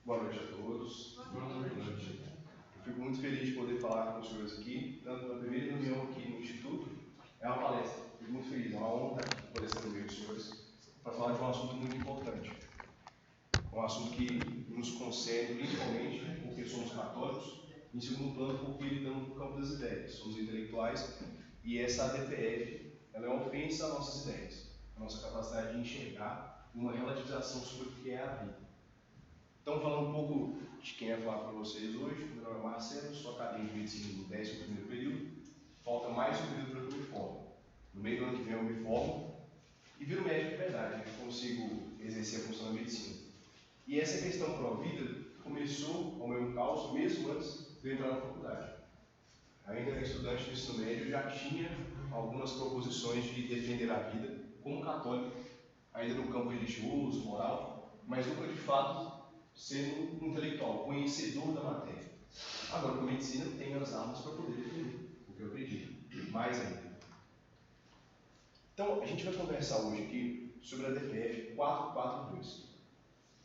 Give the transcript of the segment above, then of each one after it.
Boa noite a todos. Boa noite. Eu fico muito feliz de poder falar com os senhores aqui, tanto na primeira reunião aqui no Instituto. É uma palestra, fico muito feliz, é uma honra poder estar no meio dos senhores para falar de um assunto muito importante. Um assunto que nos concerne principalmente porque somos católicos, em segundo plano porque lidamos no campo das ideias, somos intelectuais e essa ADPF ela é uma ofensa às nossas ideias, à nossa capacidade de enxergar uma relativização sobre o que é a vida. Então, falando um pouco de quem vai falar para vocês hoje, meu nome é Marcelo, sou acadêmico de medicina no 11º período, falta mais um período para que eu me forme. No meio do ano que vem eu me formo e viro médico de verdade, consigo exercer a função da medicina. E essa questão pró-vida começou ao meu encalço mesmo antes de eu entrar na faculdade. Ainda era estudante do ensino médio, já tinha algumas proposições de defender a vida como católico, ainda no campo religioso, moral, mas nunca de fato sendo um intelectual, conhecedor da matéria. Agora, com a medicina, tenho as armas para poder defender o que eu acredito, mais ainda. Então, a gente vai conversar hoje aqui sobre a DPF 442.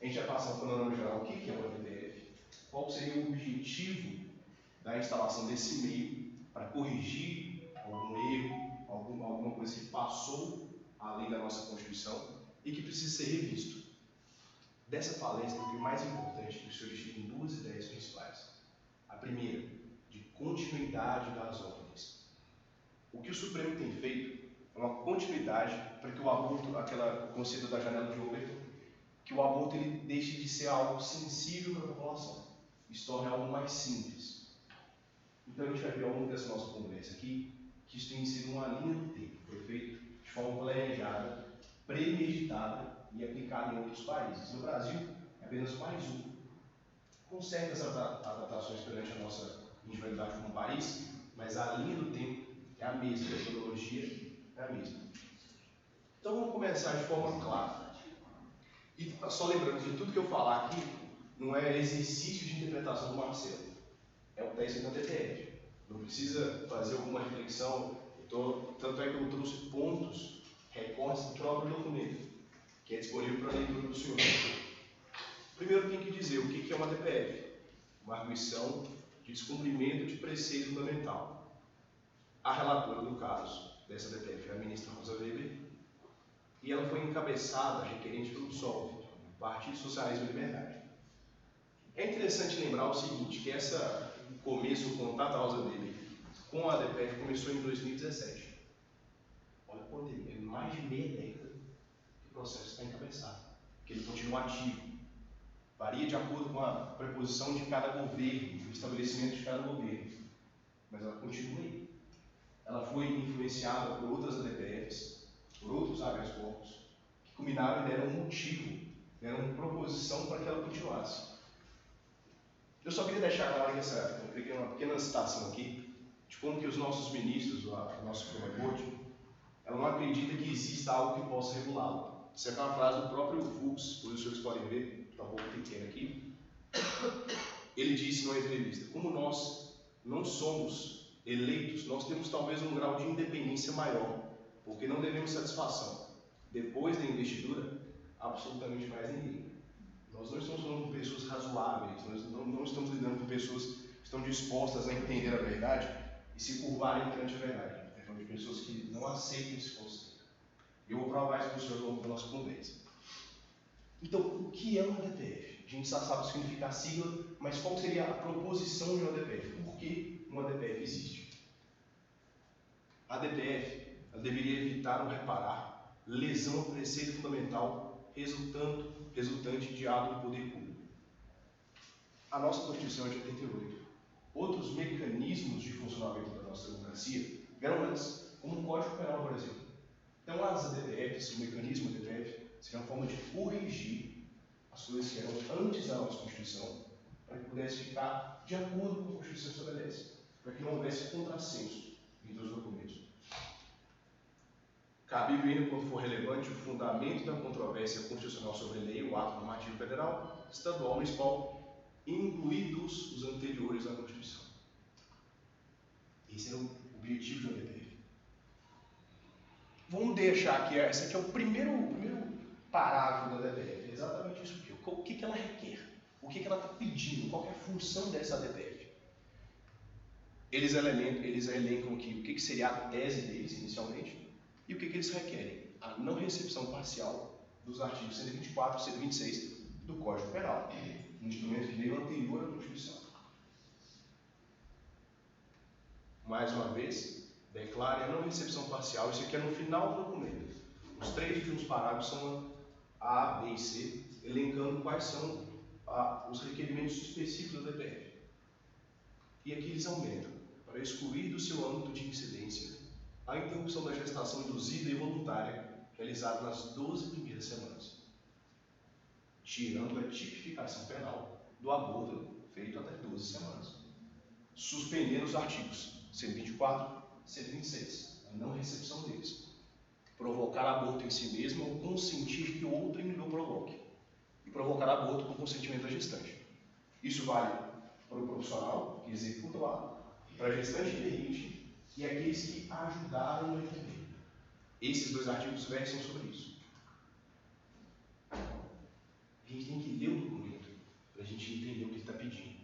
A gente vai passar um panorama geral, o que é uma DPF, qual seria o objetivo da instalação desse meio para corrigir algum erro, alguma coisa que passou além da nossa Constituição e que precisa ser revisto. Dessa palestra, o que é mais importante é que os senhores tirem duas ideias principais. A primeira, de continuidade das ordens. O que o Supremo tem feito é uma continuidade para que o aborto, aquela conceito da janela de Overton, que o aborto ele deixe de ser algo sensível para a população, se torne algo mais simples. Então a gente vai ver ao longo dessa nossa conversa aqui que isso tem sido uma linha do tempo, foi feito de forma planejada, premeditada e aplicado em outros países. No Brasil, é apenas mais um. Com certas adaptações perante a nossa individualidade como país, mas a linha do tempo é a mesma, a metodologia é a mesma. Então vamos começar de forma clara. E só lembrando que tudo que eu falar aqui não é exercício de interpretação do Marcelo, é o teste da DPF. Não precisa fazer alguma reflexão, tanto é que eu trouxe pontos, recortes do próprio documento, que é disponível para a leitura do senhor. Primeiro tem que dizer o que é uma DPF, uma arguição de descumprimento de preceito fundamental. A relatora do caso dessa DPF é a ministra Rosa Weber, e ela foi encabeçada, requerente pelo PSOL, Partido Socialismo e Liberdade. É interessante lembrar o seguinte, que o começo, o contato da Rosa Weber com a DPF começou em 2017. Olha quanto tempo, é mais de meia década que o processo está encabeçado, que ele continua ativo. Varia de acordo com a preposição de cada governo, o estabelecimento de cada governo. Mas ela continua aí. Ela foi influenciada por outras ADPFs, por outros habeas corpus, que culminaram e deram um motivo, deram proposição para que ela continuasse. Eu só queria deixar claro que uma pequena citação aqui, de como que os nossos ministros, a nossa Suprema Corte, ela não acredita que exista algo que possa regulá-lo. Isso é uma frase do próprio Fux, os senhores podem ver, está um pouco pequeno aqui. Ele disse numa entrevista, como nós não somos eleitos, nós temos talvez um grau de independência maior, porque não devemos satisfação. Depois da investidura, absolutamente mais ninguém. Nós não estamos falando com pessoas razoáveis, nós não estamos lidando com pessoas que estão dispostas a entender a verdade e se curvarem perante a verdade. Estamos falando de pessoas que não aceitam esse conceito. Eu vou provar isso para os senhores ao longo da nossa conversa. Então, o que é uma DPF? A gente já sabe o que significa a sigla, mas qual seria a proposição de uma DPF? Por que uma DPF existe? A DPF ela deveria evitar ou reparar lesão ao preceito fundamental resultante de ato do poder público. A nossa Constituição é de 88. Outros mecanismos de funcionamento da nossa democracia vieram antes, como o Código Penal do Brasil. Então, as ADPFs, o mecanismo ADPF, seria uma forma de corrigir as coisas que eram antes da nossa Constituição, para que pudesse ficar de acordo com o que a Constituição estabelece, para que não houvesse contrassenso entre os documentos. Cabível ainda, quando for relevante, o fundamento da controvérsia constitucional sobre a lei, o ato normativo federal, estadual, municipal, incluídos os anteriores à Constituição. Esse é o objetivo de uma DPF. Vamos deixar aqui, esse aqui é o primeiro parágrafo da DPF, é exatamente isso aqui. O que ela requer? O que ela está pedindo? Qual é a função dessa ADPF? Eles elencam aqui o que seria a tese deles, inicialmente, e o que eles requerem. A não recepção parcial dos artigos 124 e 126 do Código Penal, um instrumento que veio anterior à Constituição. Mais uma vez, declare a não recepção parcial. Isso aqui é no final do documento. Os 3 últimos parágrafos são A, B e C, elencando quais são os requerimentos específicos da DPF. E aqui eles aumentam, para excluir do seu âmbito de incidência a interrupção da gestação induzida e voluntária realizada nas 12 primeiras semanas, tirando a tipificação penal do aborto feito até 12 semanas, suspendendo os artigos 124 e 126, a não recepção deles, provocar aborto em si mesmo ou consentir que outrem o provoque, e provocar aborto com consentimento da gestante. Isso vale para o profissional que executa o ato, para a gestante que permite e aqueles que ajudaram no entender. Esses 2 artigos versam sobre isso. A gente tem que ler o documento para a gente entender o que ele está pedindo.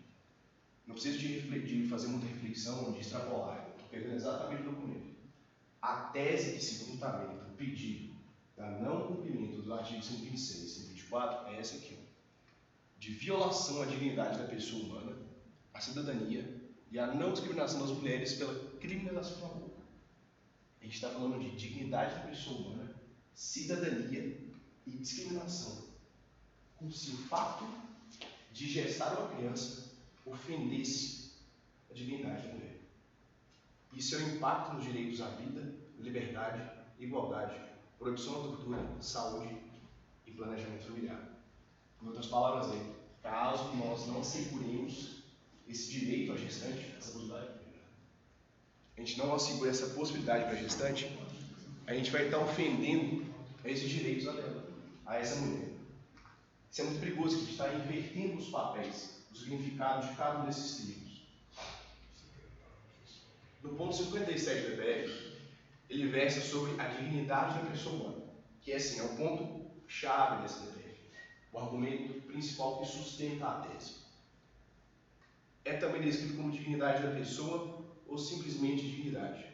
Não preciso de fazer muita reflexão, de extrapolar. Estou pegando exatamente o documento. A tese que se fundamenta o pedido da não cumprimento dos artigos 126 e 124 é essa aqui: de violação à dignidade da pessoa humana, à cidadania e à não discriminação das mulheres pela criminalização do aborto. A gente está falando de dignidade da pessoa humana, cidadania e discriminação. Como se o fato de gestar uma criança ofendesse a dignidade da mulher. E seu impacto nos direitos à vida, liberdade, igualdade, proibição da tortura, saúde e planejamento familiar. Em outras palavras, caso nós não asseguremos esse direito à gestante, essa possibilidade, a gente não assegura essa possibilidade para a gestante, a gente vai estar ofendendo esses direitos dela, a essa mulher. Isso é muito perigoso, que a gente está invertendo os papéis, os significados de cada um desses termos. No ponto 57 do DPF, ele versa sobre a dignidade da pessoa humana, que é o ponto-chave dessa DPF, o argumento principal que sustenta a tese. É também descrito como dignidade da pessoa ou simplesmente dignidade.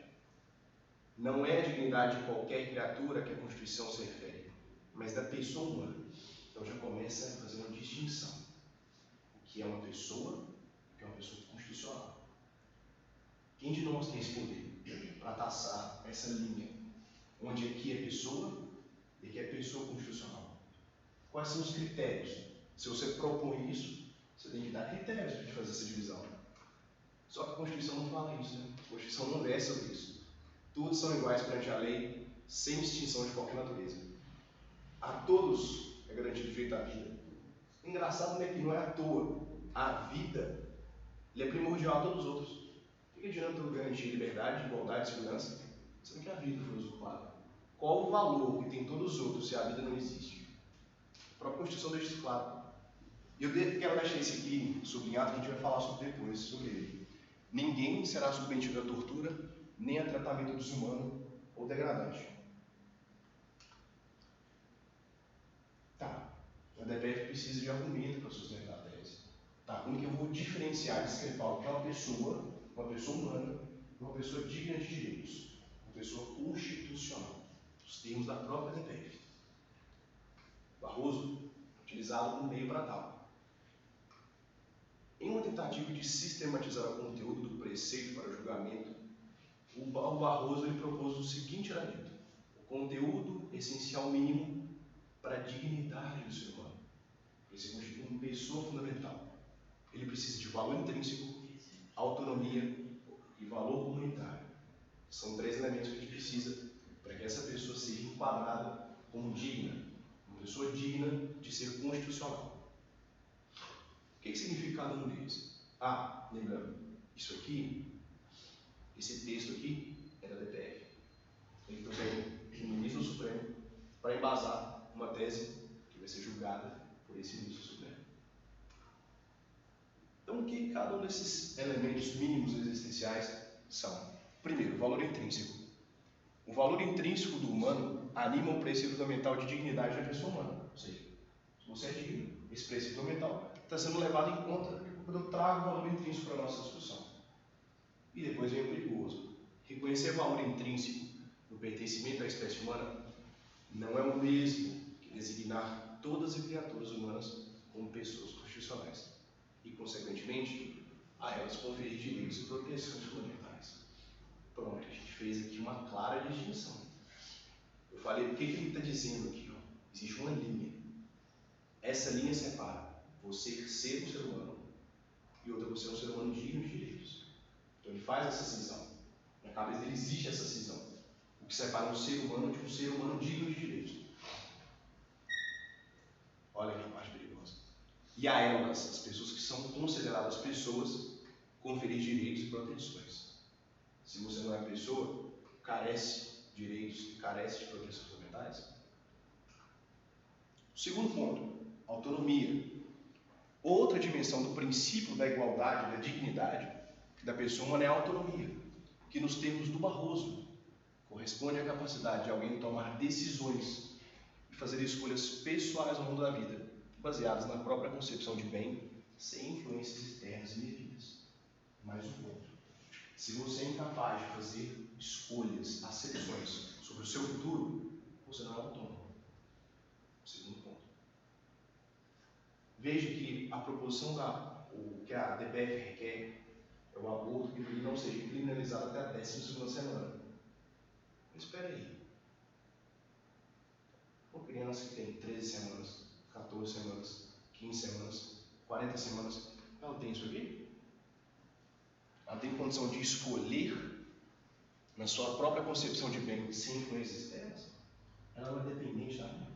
Não é a dignidade de qualquer criatura que a Constituição se refere, mas da pessoa humana. Então já começa a fazer uma distinção. O que é uma pessoa, o que é uma pessoa constitucional. Quem de nós tem esse poder para traçar essa linha, onde aqui é pessoa e aqui é pessoa constitucional? Quais são os critérios? Se você propõe isso, você tem que dar critérios para fazer essa divisão. Só que a Constituição não fala isso, né? A Constituição não versa sobre isso. Todos são iguais perante a lei, sem distinção de qualquer natureza. A todos é garantido o direito à vida. Engraçado é que não é à toa. A vida é primordial a todos os outros. O que adianta eu garantir liberdade, igualdade e segurança, sendo que a vida foi usurpada? Qual o valor que tem todos os outros se a vida não existe? A própria Constituição deixa isso claro. E eu quero deixar esse aqui sublinhado, que a gente vai falar sobre depois, sobre ele. Ninguém será submetido à tortura, nem a tratamento desumano ou degradante. Tá, a DPF precisa de argumento para sustentar a tese. Tá, como que eu vou diferenciar, discrepar o que é uma pessoa humana, uma pessoa digna de direitos, uma pessoa constitucional, os termos da própria DPF. Barroso, utilizado como meio para tal. Em uma tentativa de sistematizar o conteúdo do preceito para o julgamento, o Barroso ele propôs o seguinte elemento: o conteúdo essencial mínimo para a dignidade do ser humano. Ele se constitui uma pessoa fundamental. Ele precisa de valor intrínseco, autonomia e valor comunitário. São 3 elementos que a gente precisa para que essa pessoa seja enquadrada como digna, uma pessoa digna de ser constitucional. O que significa cada um deles? Lembrando, isso aqui, esse texto aqui é da DPF. Ele também no ministro do Supremo para embasar uma tese que vai ser julgada por esse ministro do Supremo. Então, o que cada um desses elementos mínimos existenciais são? Primeiro, o valor intrínseco. O valor intrínseco do humano anima o preceito fundamental de dignidade da pessoa humana. Ou seja, se você é digno, esse preceito fundamental está sendo levado em conta quando eu trago valor intrínseco para a nossa discussão. E depois vem o perigoso. Reconhecer valor intrínseco no pertencimento à espécie humana não é o mesmo que designar todas as criaturas humanas como pessoas constitucionais e, consequentemente, a elas conferir direitos e proteções fundamentais. Pronto, a gente fez aqui uma clara distinção. Eu falei, o que ele está dizendo aqui? Ó? Existe uma linha. Essa linha separa você ser um ser humano e outra você é um ser humano digno de direitos. Então ele faz essa cisão. Na cabeça dele existe essa cisão. O que separa um ser humano de um ser humano digno de direitos. Olha que parte perigosa. E a elas, as pessoas que são consideradas pessoas, conferir direitos e proteções. Se você não é pessoa, carece de direitos e carece de proteções fundamentais. Segundo ponto, autonomia. Outra dimensão do princípio da igualdade, da dignidade da pessoa humana é a autonomia, que nos termos do Barroso corresponde à capacidade de alguém tomar decisões e fazer escolhas pessoais no mundo da vida, baseadas na própria concepção de bem, sem influências externas e indevidas. Mais um ponto. Se você é incapaz de fazer escolhas, acepções sobre o seu futuro, você não é autônomo. Segundo ponto. Veja que a proposição que a DPF requer é o aborto que ele não seja criminalizado até a 12ª semana. Mas espera aí. Uma criança que tem 13 semanas, 14 semanas, 15 semanas, 40 semanas, ela tem isso aqui? Ela tem condição de escolher na sua própria concepção de bem, sem influências externas? Ela não é dependente da mãe.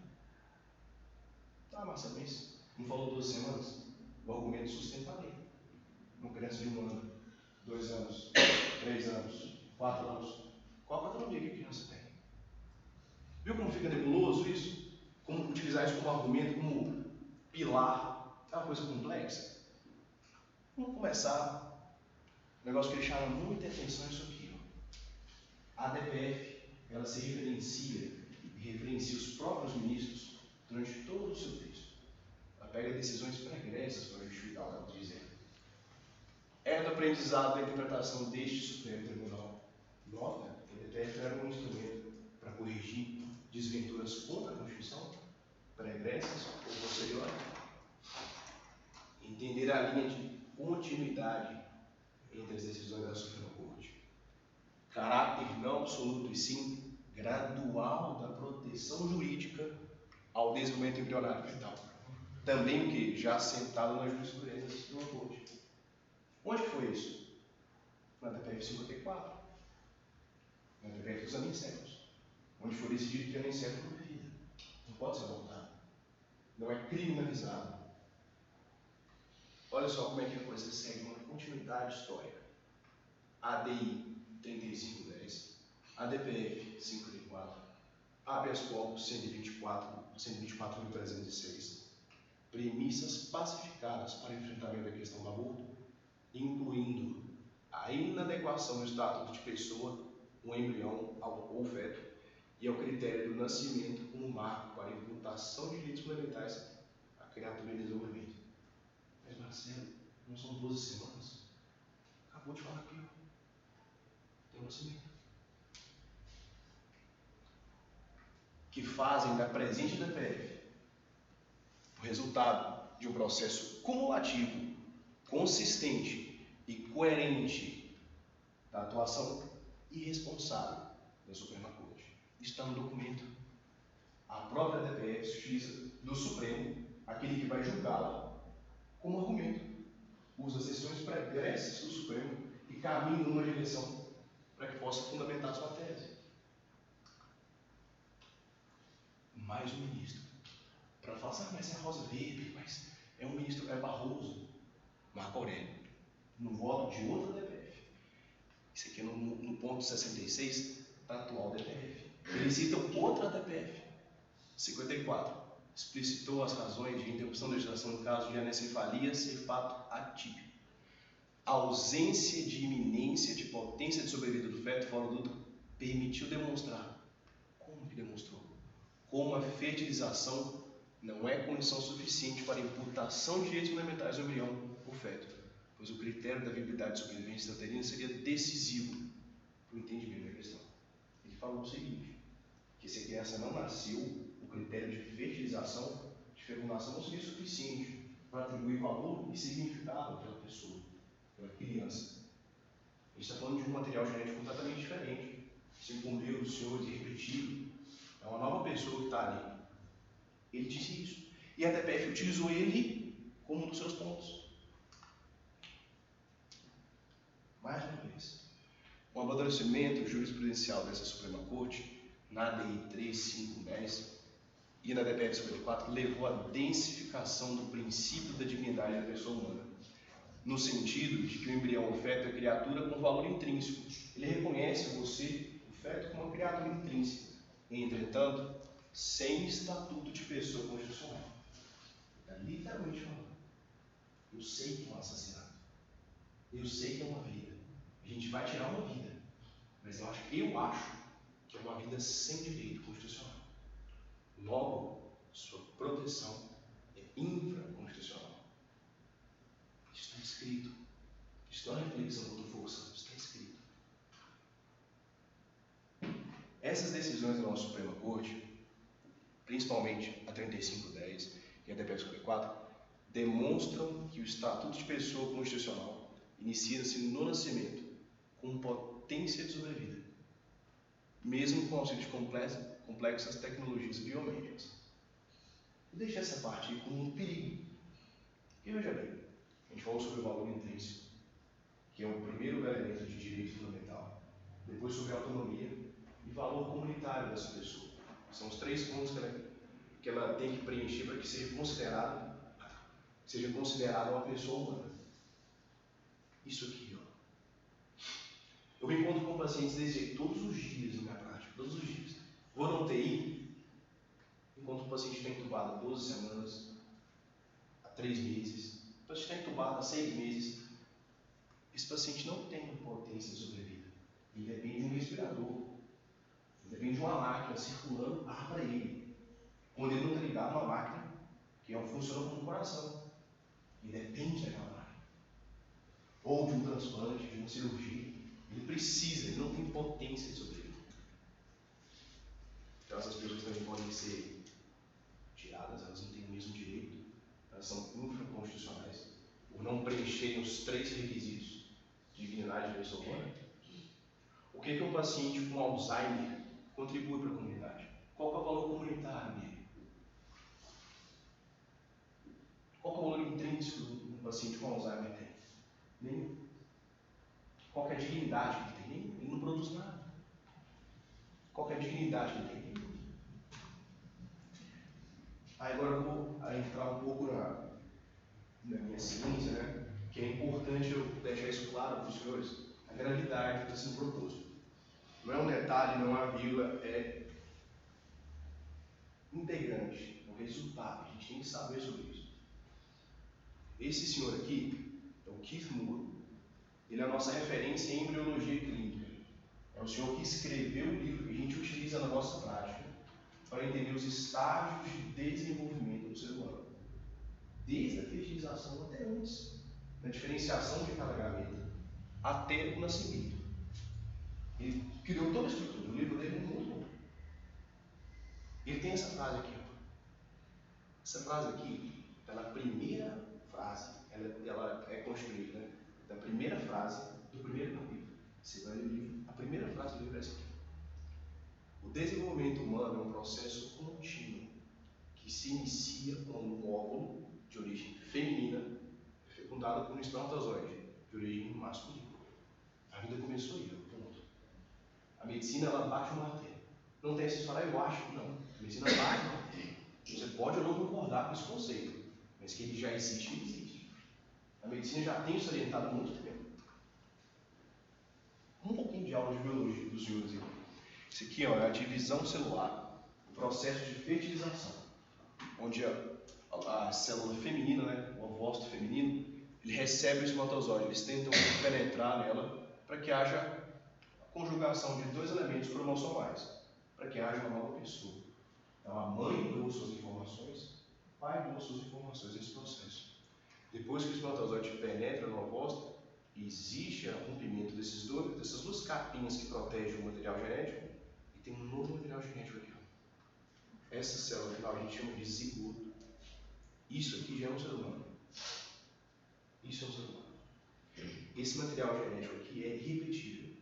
Tá, Marcelo, mas não falou 12 semanas? O argumento sustenta a lei. Uma criança de 1 ano, 2 anos, 3 anos, 4 anos. Qual a autonomia que a criança tem? Viu como fica nebuloso isso? Como utilizar isso como argumento, como pilar? É uma coisa complexa. Vamos começar. Um negócio que ele chama muita atenção é isso aqui. Ó. A DPF, ela se referencia e referencia os próprios ministros durante todo o seu texto. Ela pega decisões pregressas para justificar o que ela está dizendo. É do aprendizado da interpretação deste Supremo Tribunal. Nota que a DPF era um instrumento para corrigir desventuras contra a Constituição, pregressas ou posteriores. Entender a linha de continuidade entre as decisões da Suprema Corte. Caráter não absoluto e sim gradual da proteção jurídica ao desenvolvimento embrionário fetal. Também o que? Já assentado na jurisprudência da Suprema Corte. Onde foi isso? Na DPF 54. Na DPF dos anicéfalos. Onde foi decidido que a anicéfalo não é vida. Não pode ser voltado. Não é criminalizado. Olha só como é que a coisa segue uma continuidade histórica. ADI 3510, ADPF 54, habeas corpus 124.306, premissas pacificadas para enfrentamento da questão do aborto, incluindo a inadequação do estatuto de pessoa, um embrião ou feto, e ao critério do nascimento como marco para a imputação de direitos fundamentais à criatura em desenvolvimento. Mas Marcelo, não são 12 semanas? Acabou de falar aqui, ó. Tem um nascimento. Que fazem da presente DPF o resultado de um processo cumulativo, consistente e coerente da atuação irresponsável da Suprema Corte. Isso está no documento. A própria DPF se utiliza do Supremo, aquele que vai julgá-la, como argumento. Usa as decisões pregressas do Supremo e caminha numa direção para que possa fundamentar sua tese. Mais um ministro. Para falar assim, mas é Rosa Weber, mas é um ministro, é Barroso, Marco Aurélio, no voto de outra DPF. Isso aqui é no ponto 66 da atual DPF. Ele cita outra DPF, 54. Explicitou as razões de interrupção da legislação no caso de anencefalia ser fato atípico. A ausência de iminência de potência de sobrevida do feto fora do útero permitiu demonstrar. Como que demonstrou? Como a fertilização não é condição suficiente para a imputação de direitos fundamentais ao embrião ou feto, pois o critério da viabilidade de sobrevivência intrauterina seria decisivo para o entendimento da questão. Ele falou o seguinte, que se a criança não nasceu, o critério de fertilização, de fecundação não seria suficiente para atribuir valor e significado àquela pessoa, àquela criança. A gente está falando de um material genético completamente diferente, sem comer os senhores irrepetível. É uma nova pessoa que está ali. Ele disse isso. E a DPF utilizou ele como um dos seus pontos. Mais uma vez, o amadurecimento jurisprudencial dessa Suprema Corte, na DI 3510 e na DPF 54, levou à densificação do princípio da dignidade da pessoa humana, no sentido de que o embrião ou feto é criatura com valor intrínseco. Ele reconhece você, o feto, como uma criatura intrínseca. Entretanto, sem estatuto de pessoa constitucional. Está literalmente falando. Eu sei que é um assassinato. Eu sei que é uma vida. A gente vai tirar uma vida. Mas eu acho que é uma vida sem direito constitucional. Logo, sua proteção é infraconstitucional. Isso está escrito. Isso não é reflexão do Dr. Fogo Santos. Está escrito. Essas decisões da nossa Suprema Corte, principalmente a 3510 e a DPF 54, demonstram que o Estatuto de Pessoa Constitucional inicia-se no nascimento com potência de sobrevida, mesmo com o auxílio de complexas tecnologias biomédicas. Eu deixei essa parte aí como um perigo. E veja bem, a gente falou sobre o valor intrínseco, que é o primeiro elemento de direito fundamental, depois sobre a autonomia e valor comunitário dessa pessoa. São os 3 pontos que ela tem que preencher para que seja considerada uma pessoa humana. Isso aqui, ó. Eu me encontro com pacientes desse jeito todos os dias na minha prática, todos os dias. Vou na UTI, enquanto o paciente está entubado há 12 semanas, há 3 meses, o paciente está entubado há 6 meses. Esse paciente não tem potência de sobrevida. Ele depende de um respirador. Ele depende de uma máquina circulando ar para ele. Quando ele não está ligado a uma máquina que funciona como um coração. Ele depende daquela máquina. Ou de um transplante, de uma cirurgia. Ele precisa, ele não tem potência de sobrevida. Então essas pessoas também podem ser tiradas, elas não têm o mesmo direito. Elas são infraconstitucionais. Por não preencherem os 3 requisitos de dignidade da pessoa humana. O que um paciente com Alzheimer contribui para a comunidade? Qual é o valor comunitário dele? Qual é o valor intrínseco que um paciente com Alzheimer tem? Nenhum. Qual é a dignidade que ele tem? Nenhum. Ele não produz nada. Qual é a dignidade que ele tem? Nenhum. Aí agora eu vou entrar um pouco na minha ciência, né? Que é importante eu deixar isso claro para os senhores, a gravidade que está sendo proposto. Não é um detalhe, não é uma vírgula, é integrante, é um resultado. A gente tem que saber sobre isso. Esse senhor aqui é o Keith Moore. Ele é a nossa referência em embriologia clínica. É o senhor que escreveu o livro que a gente utiliza na nossa prática para entender os estágios de desenvolvimento do ser humano. Desde a fertilização até antes, na diferenciação de cada gaveta, até o nascimento. Ele criou toda a estrutura. O livro dele é muito bom. Ele tem essa frase aqui. Ó. Essa frase aqui, ela é a primeira frase, ela é construída, né, da primeira frase do primeiro capítulo. Você vai ler o livro, a primeira frase do livro é essa aqui. O desenvolvimento humano é um processo contínuo que se inicia com um óvulo de origem feminina fecundado por um espermatozoide de origem masculina. A vida começou aí, ponto. A medicina, ela bate o martelo. Não tem essa história, eu acho, não. A medicina bate o martelo. Você pode ou não concordar com esse conceito, mas que ele já existe, ele existe. A medicina já tem isso orientado há muito tempo. Um pouquinho de aula de biologia dos senhores aqui. Isso aqui, ó, é a divisão celular, o processo de fertilização, onde a célula feminina, né, o ovócito feminino, ele recebe o espermatozoide, eles tentam penetrar nela para que haja a conjugação de 2 elementos cromossomais, para que haja uma nova pessoa. Então a mãe doa suas informações, o pai doa suas informações, eles Depois que o espermatozoide penetra no ovário, existe o rompimento dessas duas capinhas que protegem o material genético e tem um novo material genético aqui. Essa célula final a gente chama de zigoto. Isso aqui já é um ser humano. Isso é um ser humano. Esse material genético aqui é irrepetível.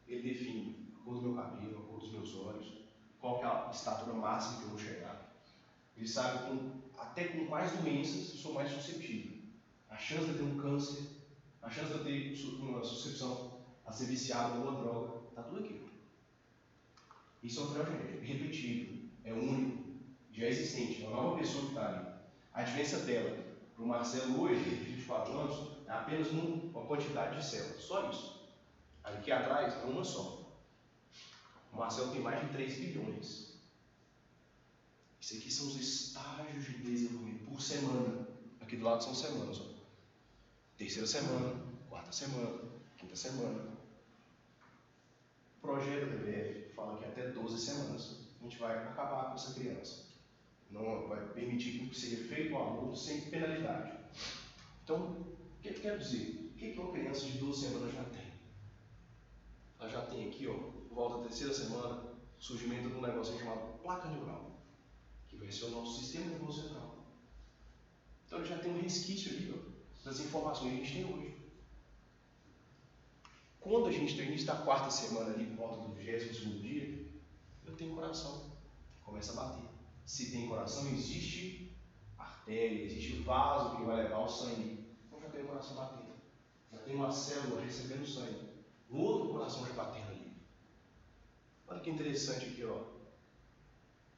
Ele define a cor do meu cabelo, a cor dos meus olhos, qual é a estatura máxima que eu vou chegar. Ele sabe até com quais doenças eu sou mais suscetível. A chance de eu ter um câncer, a chance de eu ter uma suscepção a ser viciado em alguma droga, está tudo aqui. Isso é um material genético, irrepetível, é único, já é existente, é uma nova pessoa que está ali. A diferença dela para o Marcelo hoje, de 24 anos, é apenas uma quantidade de células, só isso. Aqui atrás é uma só. O Marcelo tem mais de 3 bilhões. Isso aqui são os estágios de desenvolvimento por semana. Aqui do lado são semanas. Ó. Terceira semana, quarta semana, quinta semana. O projeto da DBF fala que até 12 semanas a gente vai acabar com essa criança. Não vai permitir que seja feito o aborto sem penalidade. Então, o que eu quero dizer? O que uma criança de 12 semanas já tem? Ela já tem aqui, ó, por volta da terceira semana, o surgimento de um negócio chamado placa neural, que vai ser o nosso sistema nervoso central. Então ele já tem um resquício ali, ó, das informações que a gente tem hoje. Quando a gente tem o início da quarta semana ali, por volta do 22º dia, eu tenho coração, começa a bater. Se tem coração, existe artéria, existe vaso que vai levar o sangue. Então já tem o coração batendo. Já tem uma célula recebendo sangue. Um outro coração já batendo ali. Olha que interessante aqui, ó.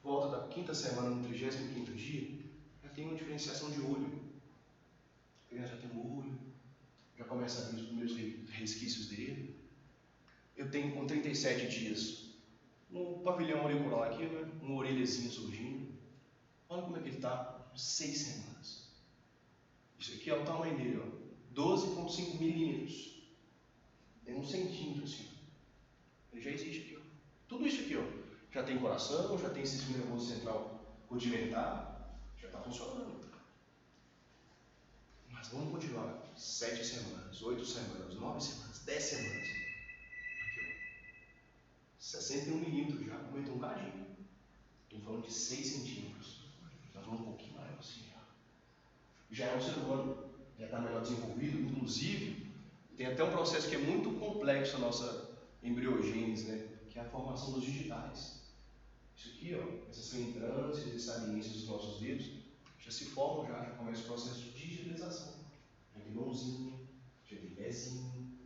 Volta da quinta semana, no 35º dia, já tem uma diferenciação de olho. A criança já tem um olho, já começa a ver os primeiros resquícios dele. Eu tenho com 37 dias um pavilhão auricular aqui, né? Uma orelhazinha surgindo. Olha como é que ele está, 6 semanas. Isso aqui é o tamanho dele, ó, 12,5 milímetros. Tem 1 centímetro assim. Ele já existe aqui, ó. Tudo isso aqui, ó, já tem coração, já tem sistema nervoso central rudimentar, já está funcionando. Mas vamos continuar. 7 semanas, 8 semanas, 9 semanas, 10 semanas. Aqui, ó. 61 milímetros já, aumentou um cadinho. Estou falando de 6 centímetros. Nós vamos um pouquinho maior assim. Já é um ser humano, já está melhor desenvolvido. Inclusive, tem até um processo que é muito complexo na nossa embriogênese, né? Que é a formação dos digitais. Isso aqui, ó, essas reentrâncias e saliências dos nossos dedos já se formam, já começa o processo de digitalização. Já tem mãozinha, já tem pezinho,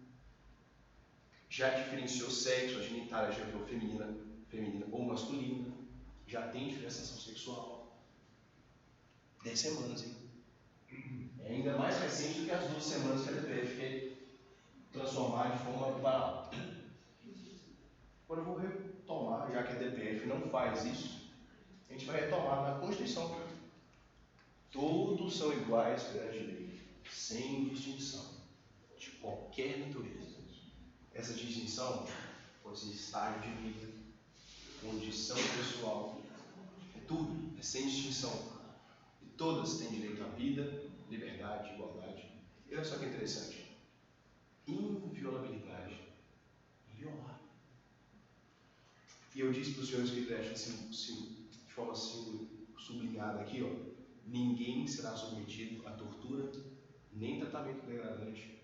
já diferenciou sexo, a genitália já virou feminina ou masculina, já tem diferenciação sexual. 10 semanas, hein? É ainda mais recente do que as 12 semanas que a DBF quer transformar de forma natural. Agora eu vou retomar, já que a DBF não faz isso, a gente vai retomar na Constituição. Todos são iguais perante a lei, sem distinção, de qualquer natureza. Essa distinção pode ser estágio de vida, condição pessoal, é tudo, é sem distinção. E todas têm direito à vida, liberdade, igualdade. E olha só que interessante, inviolabilidade, inviolável. E eu disse para os senhores que deixam assim, de forma sublinhada aqui, ó, ninguém será submetido a tortura, nem tratamento degradante,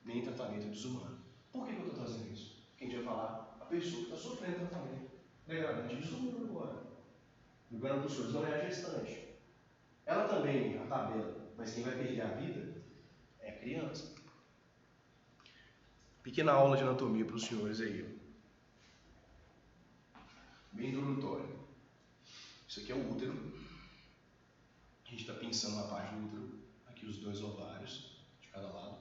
nem tratamento desumano. Por que eu estou trazendo isso? Porque a gente vai falar a pessoa que está sofrendo tratamento degradante e desumano agora. No grande dos senhores não é a gestante. Ela também, a tabela, mas quem vai perder a vida é a criança. Pequena aula de anatomia para os senhores aí, ó. Bem introdutório. Isso aqui é o útero. A gente está pensando na parte do útero. Aqui os 2 ovários de cada lado.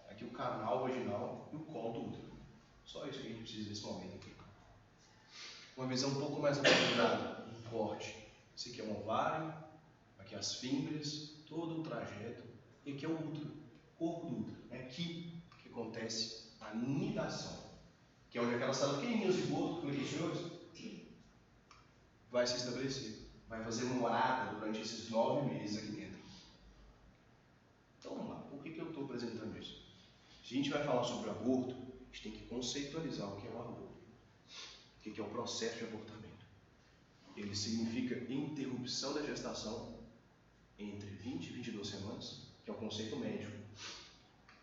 Aqui o canal vaginal e o colo do útero. Só isso que a gente precisa nesse momento aqui. Uma visão um pouco mais aprofundada, um corte. Esse aqui é um ovário, aqui as fímbrias, todo o trajeto. E aqui é o útero, o corpo do útero. É aqui que acontece a nidação, que é onde aquela célula pequenininha de zigoto, como os senhores, vai se estabelecer. Vai fazer morada durante esses 9 meses aqui dentro. Então, Se a gente vai falar sobre aborto, a gente tem que conceitualizar o que é o aborto. O que é o processo de abortamento. Ele significa interrupção da gestação entre 20 e 22 semanas, que é o conceito médico,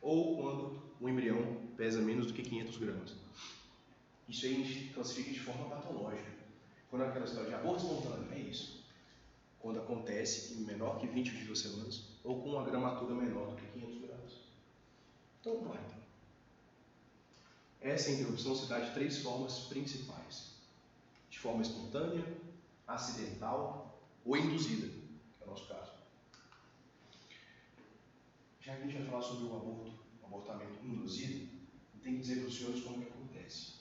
ou quando o embrião pesa menos do que 500 gramas. Isso aí a gente classifica de forma patológica. Quando é aquela história de aborto espontâneo, é isso. Quando acontece em menor que 20 e 22 semanas, ou com uma gramatura menor do que 500 gramas. Então, vai. Essa interrupção se dá de 3 formas principais. De forma espontânea, acidental ou induzida, que é o nosso caso. Já que a gente vai falar sobre o abortamento induzido, tem que dizer para os senhores como que acontece.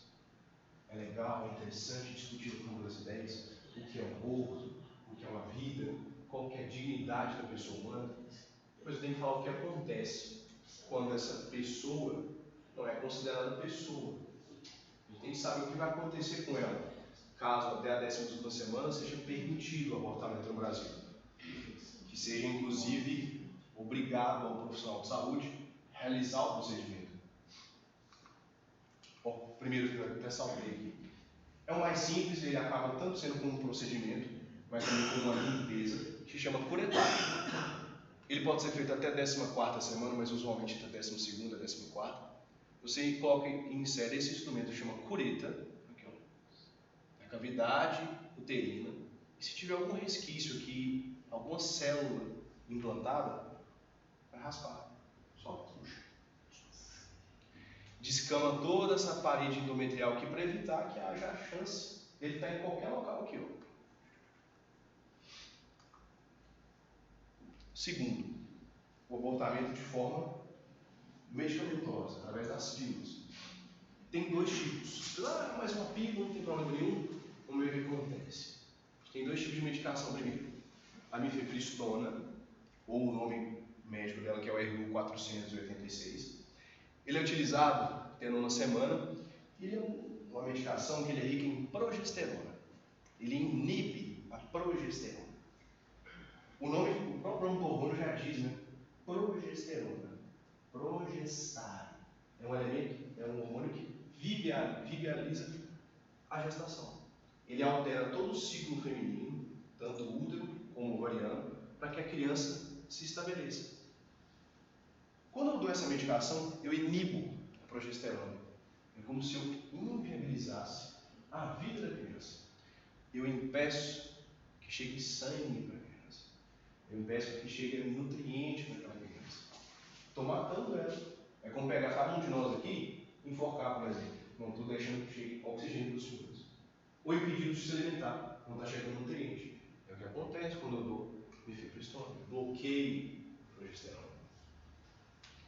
É legal, é interessante discutir o clube das ideias, o que é um aborto, o que é uma vida, qual que é a dignidade da pessoa humana. Mas eu tenho que falar o que acontece quando essa pessoa não é considerada pessoa. A gente tem que saber o que vai acontecer com ela, caso até a 12ª semana seja permitido o abortamento no Brasil. Que seja, inclusive, obrigado ao profissional de saúde a realizar o procedimento. Bom, primeiro que eu até salvei aqui. É o mais simples, ele acaba tanto sendo como um procedimento, mas também como uma limpeza, que se chama curetagem. Ele pode ser feito até a 14ª semana, mas usualmente até a 12ª, 14ª. Você coloca e insere esse instrumento, chama cureta, aqui, na cavidade uterina. E se tiver algum resquício aqui, alguma célula implantada, vai raspar. Só puxa. Descama toda essa parede endometrial aqui para evitar que haja a chance dele estar em qualquer local aqui. Ó. Segundo, o abortamento de forma medicamentosa, através das pílulas. Tem 2 tipos. Mas uma pílula não tem problema nenhum. Vamos ver o que acontece. Tem 2 tipos de medicação primeiro. A mifepristona, ou o nome médico dela, que é o RU 486. Ele é utilizado até a 9ª semana. Ele é uma medicação que ele é rica em progesterona. Ele inibe a progesterona. O próprio nome do hormônio já diz, né? Progesterona. Progestar. É um elemento, é um hormônio que viabiliza a gestação. Ele altera todo o ciclo feminino, tanto o útero como o ovariano, para que a criança se estabeleça. Quando eu dou essa medicação, eu inibo a progesterona. É como se eu inviabilizasse a vida da criança. Eu impeço que chegue sangue para a criança. Eu impeço que chegue nutriente para aquela criança. Estou matando ela. É como pegar cada um de nós aqui e enforcar, por exemplo. Não estou deixando que chegue oxigênio para os senhores. Ou impedir de se alimentar. Não está chegando nutriente. É o que acontece quando eu dou mifepristona. Bloqueio a progesterona.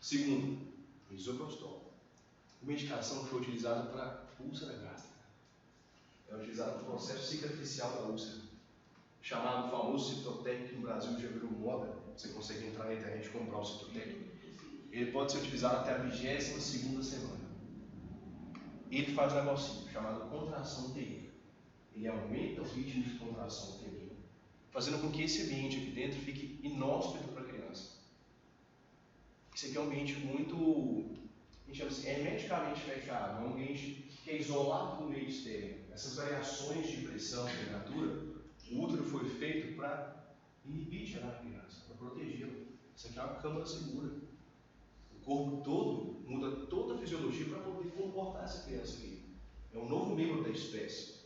Segundo, misoprostol. Medicação que foi utilizada para úlcera gástrica. É utilizada para o processo cicatricial da úlcera. Chamado famoso Cytotec, que no Brasil já virou moda. Você consegue entrar na internet e comprar o Cytotec. Ele pode ser utilizado até a 22ª semana. Ele faz um negocinho chamado contração uterina. Ele aumenta o ritmo de contração uterina, fazendo com que esse ambiente aqui dentro fique inóspito para a criança. Esse aqui é um ambiente muito, a gente chama assim, hermeticamente fechado, é um ambiente que é isolado do meio externo. Essas variações de pressão, temperatura, o útero foi feito para inibir tirar a criança, para protegê-la. Isso aqui é uma câmara segura. O corpo todo muda toda a fisiologia para poder comportar essa criança aqui. É um novo membro da espécie.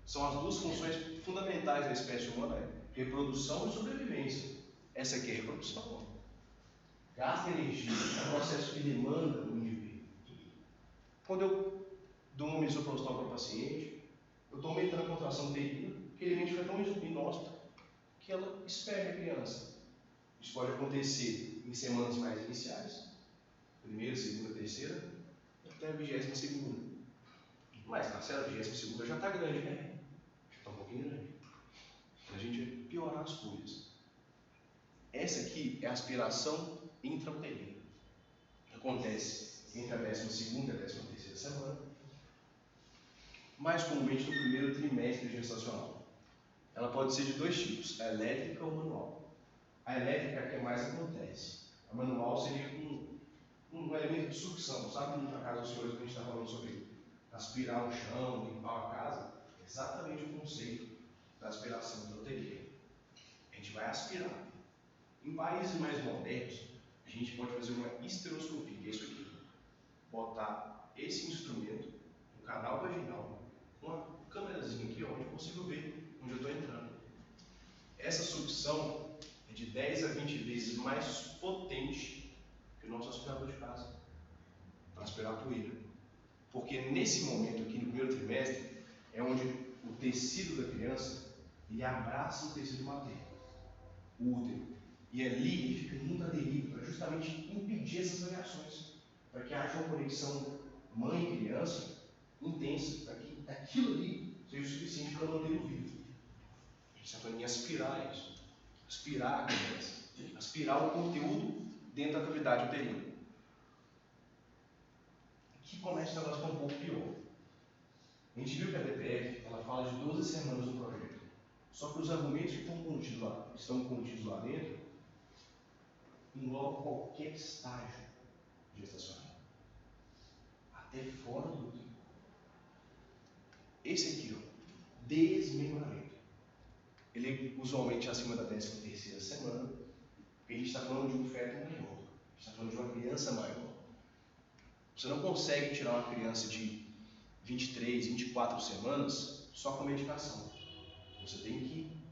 São as 2 funções fundamentais da espécie humana, reprodução e sobrevivência. Essa aqui é reprodução. Gasta energia, é um processo que demanda o indivíduo. Quando eu dou uma misoprostol para o paciente, eu estou aumentando a contração uterina, que ele fica tão inóspito que ela espere a criança. Isso pode acontecer em semanas mais iniciais, 1ª, 2ª, 3ª, até a 22ª. Mas na célula 22ª já está grande, né? Já está um pouquinho grande. Para a gente piorar as coisas. Essa aqui é a aspiração intrauterina. Acontece entre a 12ª e a 13ª semana, mais comumente no primeiro trimestre gestacional. Ela pode ser de 2 tipos, a elétrica ou manual. A elétrica é a que mais acontece. A manual seria com um elemento de sucção. Sabe na casa dos senhores que a gente está falando sobre aspirar o chão, limpar a casa? Exatamente o conceito da aspiração da loteria. A gente vai aspirar. Em países mais modernos, a gente pode fazer uma esteroscopia, que é isso aqui. Botar esse instrumento no canal vaginal, com uma câmerazinha aqui, onde eu consigo ver onde eu estou entrando. Essa sucção é de 10 a 20 vezes mais potente que o nosso aspirador de casa, para aspirar a poeira. Porque nesse momento aqui, no primeiro trimestre, é onde o tecido da criança ele abraça o tecido materno, o útero. E ali ele fica muito aderido para justamente impedir essas variações, para que haja uma conexão mãe e criança intensa, para que aquilo ali seja o suficiente para mantê-lo vivo. A gente está falando em aspirar isso, aspirar a criança, aspirar o conteúdo dentro da cavidade uterina. Aqui começa o negócio um pouco pior. A gente viu que a DPF ela fala de 12 semanas no projeto. Só que os argumentos que estão contidos lá dentro englobam qualquer estágio gestacional, até fora do útero. Esse aqui, ó, desmembramento. Ele usualmente é acima da 13ª semana, porque a gente está falando de um feto maior, a gente está falando de uma criança maior. Você não consegue tirar uma criança de 23, 24 semanas só com medicação. Você tem que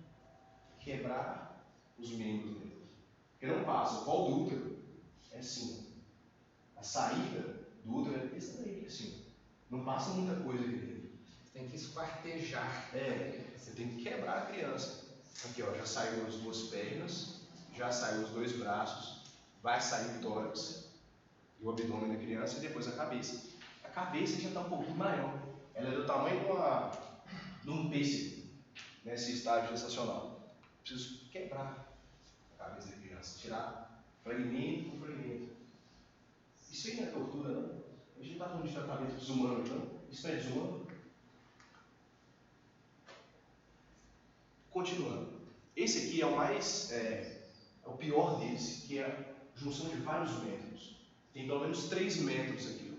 quebrar os membros dele. Porque não passa. O colo do útero é assim. A saída do útero é esse daí, assim. Não passa muita coisa aqui dentro. Tem que esquartejar. Você tem que quebrar a criança. Aqui, ó, já saiu as 2 pernas, já saiu os 2 braços, vai sair o tórax e o abdômen da criança e depois a cabeça. A cabeça já está um pouquinho maior. Ela é do tamanho de um pêssego nesse estágio gestacional. Preciso quebrar a cabeça da criança, tirar fragmento por fragmento. Isso aí não é tortura, não? A gente não está falando de tratamento desumano, não? Isso não é desumano? Continuando. Esse aqui é o mais, é o pior deles, que é a junção de vários métodos. Tem pelo menos 3 métodos aqui.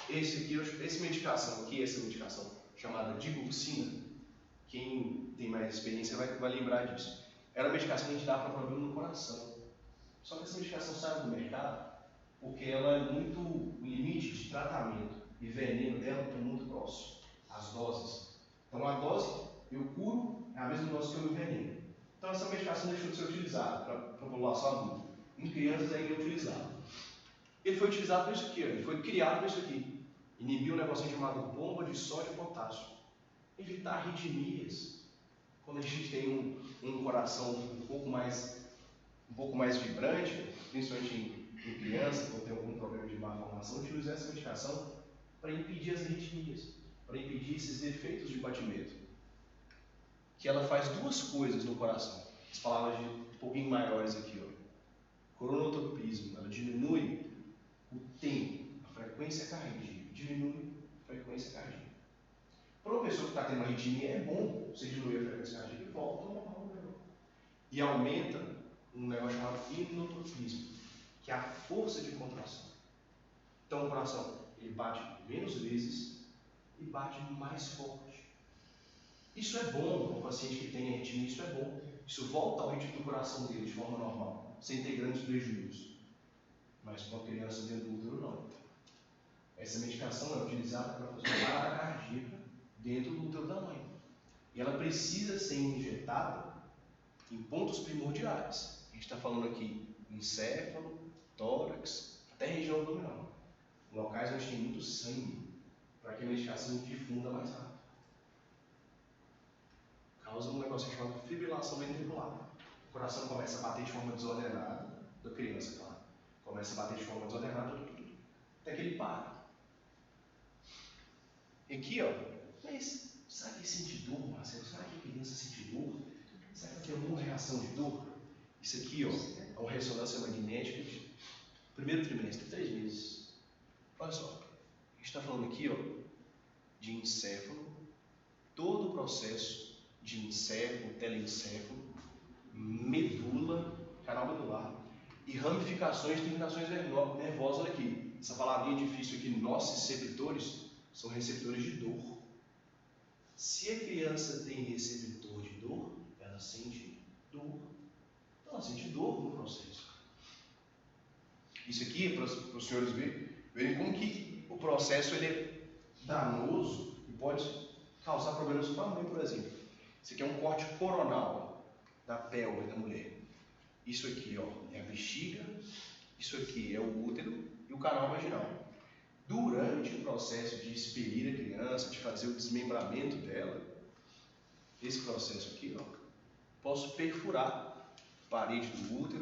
Essa medicação aqui, essa medicação chamada digoxina, quem tem mais experiência vai lembrar disso. Era uma medicação que a gente dava para problema no coração. Só que essa medicação saiu do mercado porque ela é muito, o limite de tratamento e veneno dela é muito próximo, as doses. Então a dose eu curo é a mesma dose que eu enveneno. Então essa medicação deixou de ser utilizada para a população adulta. Em crianças ainda é utilizado. Ele foi utilizado para isso aqui, ele foi criado para isso aqui. Inibir um negocinho chamado bomba de sódio e potássio. Evitar arritmias. Quando a gente tem um coração um pouco mais vibrante, principalmente em criança, quando tem algum problema de má formação, utilizar essa medicação para impedir as arritmias, para impedir esses efeitos de batimento. Que ela faz 2 coisas no coração. As palavras um pouquinho maiores aqui, ó. Cronotropismo, ela diminui o tempo, a frequência cardíaca, diminui a frequência cardíaca. Para uma pessoa que está tendo uma arritmia, é bom você diminuir a frequência cardíaca e volta ao normal. E aumenta um negócio chamado hipnotropismo, que é a força de contração. Então o coração ele bate menos vezes e bate mais forte. Isso é bom para um paciente que tem arritmia, isso é bom. Isso volta ao ritmo do coração dele de forma normal, sem ter grandes prejuízos. Mas para uma criança dentro do útero, não. Essa medicação é utilizada para fazer uma parada cardíaca dentro do útero da mãe. E ela precisa ser injetada em pontos primordiais. A gente está falando aqui encéfalo, tórax, até região abdominal. Locais onde tem muito sangue, para que a medicação difunda mais rápido. Causa um negócio chamado fibrilação ventricular. O coração começa a bater de forma desordenada, da criança, claro. Começa a bater de forma desordenada, até que ele para. E aqui, ó, mas será que ele sente dor, Marcelo? Será que a criança sente dor? Será que tem alguma reação de dor? Isso aqui, ó, é uma ressonância magnética de primeiro trimestre, 3 meses. Olha só, a gente está falando aqui, ó, de encéfalo, todo o processo de encéfalo, telencéfalo, medula, canal medular e ramificações de terminações nervosas. Olha aqui, essa palavrinha difícil aqui, nociceptores, são receptores de dor. Se a criança tem receptor de dor, ela sente dor. Então, ela sente dor no processo. Isso aqui é para os senhores verem como que o processo ele é danoso e pode causar problemas para a mãe, por exemplo. Isso aqui é um corte coronal da pelve da mulher. Isso aqui, ó, é a bexiga, isso aqui é o útero e o canal vaginal. Durante o processo de expelir a criança, de fazer o desmembramento dela, esse processo aqui, ó, posso perfurar a parede do útero,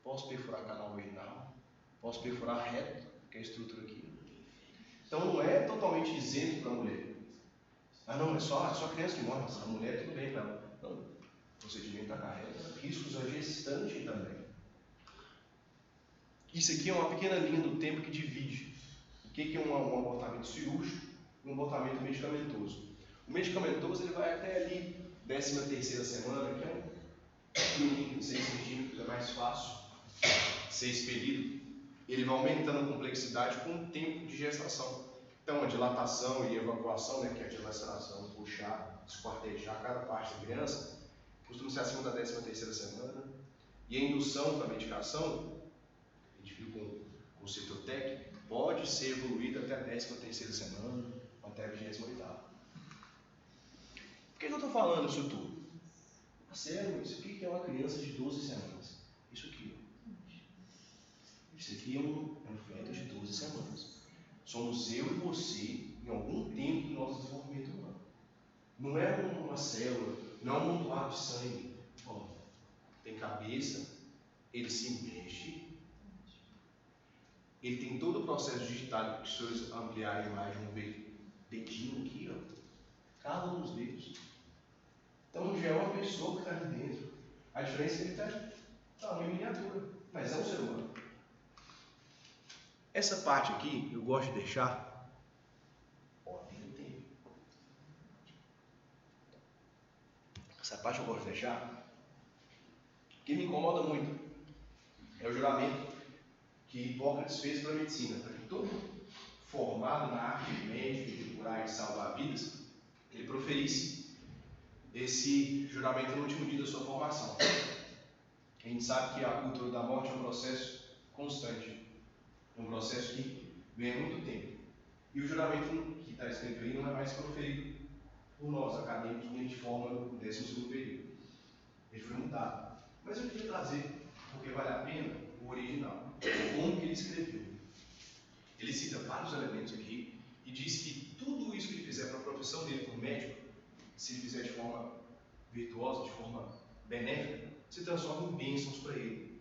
posso perfurar canal vaginal, posso perfurar reto, que é a estrutura aqui. Então não é totalmente isento para a mulher. Ah não, é só a criança que morre, mas a mulher tudo bem para ela. Não, o procedimento acarreta riscos à gestante também. Isso aqui é uma pequena linha do tempo que divide o que é um abortamento cirúrgico e um abortamento medicamentoso. O medicamentoso ele vai até ali, 13ª semana, que é um pequenininho de 6 centímetros, é mais fácil ser expelido. Ele vai aumentando a complexidade com o tempo de gestação. Então, a dilatação e evacuação, né, que é a dilaceração, puxar, esquartejar cada parte da criança, costuma ser acima da 13ª semana. E a indução para a medicação, a gente viu com o Citotec, pode ser evoluída até a 13ª semana, até a 28ª. Por que eu estou falando isso tudo? A sério, isso aqui é uma criança de 12 semanas. Isso aqui, ó. Isso aqui é um feto de 12 semanas. Somos eu e você em algum tempo do nosso desenvolvimento humano. Não é uma célula, não é um montoado de sangue. Ó, tem cabeça, ele se mexe, ele tem todo o processo digital, que se vocês ampliarem a imagem, vão ver dedinho aqui, ó, cada um dos dedos. Então já é uma pessoa que está ali dentro. A diferença é que ele está uma miniatura, mas é um ser humano. Essa parte aqui eu gosto de deixar, ó, tem o tempo. Essa parte eu gosto de deixar, que me incomoda muito. É o juramento que Hipócrates fez para a medicina, para que todo formado na arte de médico, de curar e salvar vidas, ele proferisse esse juramento no último dia da sua formação. A gente sabe que a cultura da morte é um processo constante. É um processo que vem há muito tempo. E o juramento que está escrito aí não é mais proferido por nós, acadêmicos, que a gente forma no 12º período. Ele foi mudado. Mas eu queria trazer, porque vale a pena, o original. Como que ele escreveu. Ele cita vários elementos aqui e diz que tudo isso que ele fizer para a profissão dele como médico, se ele fizer de forma virtuosa, de forma benéfica, se transforma em bênçãos para ele.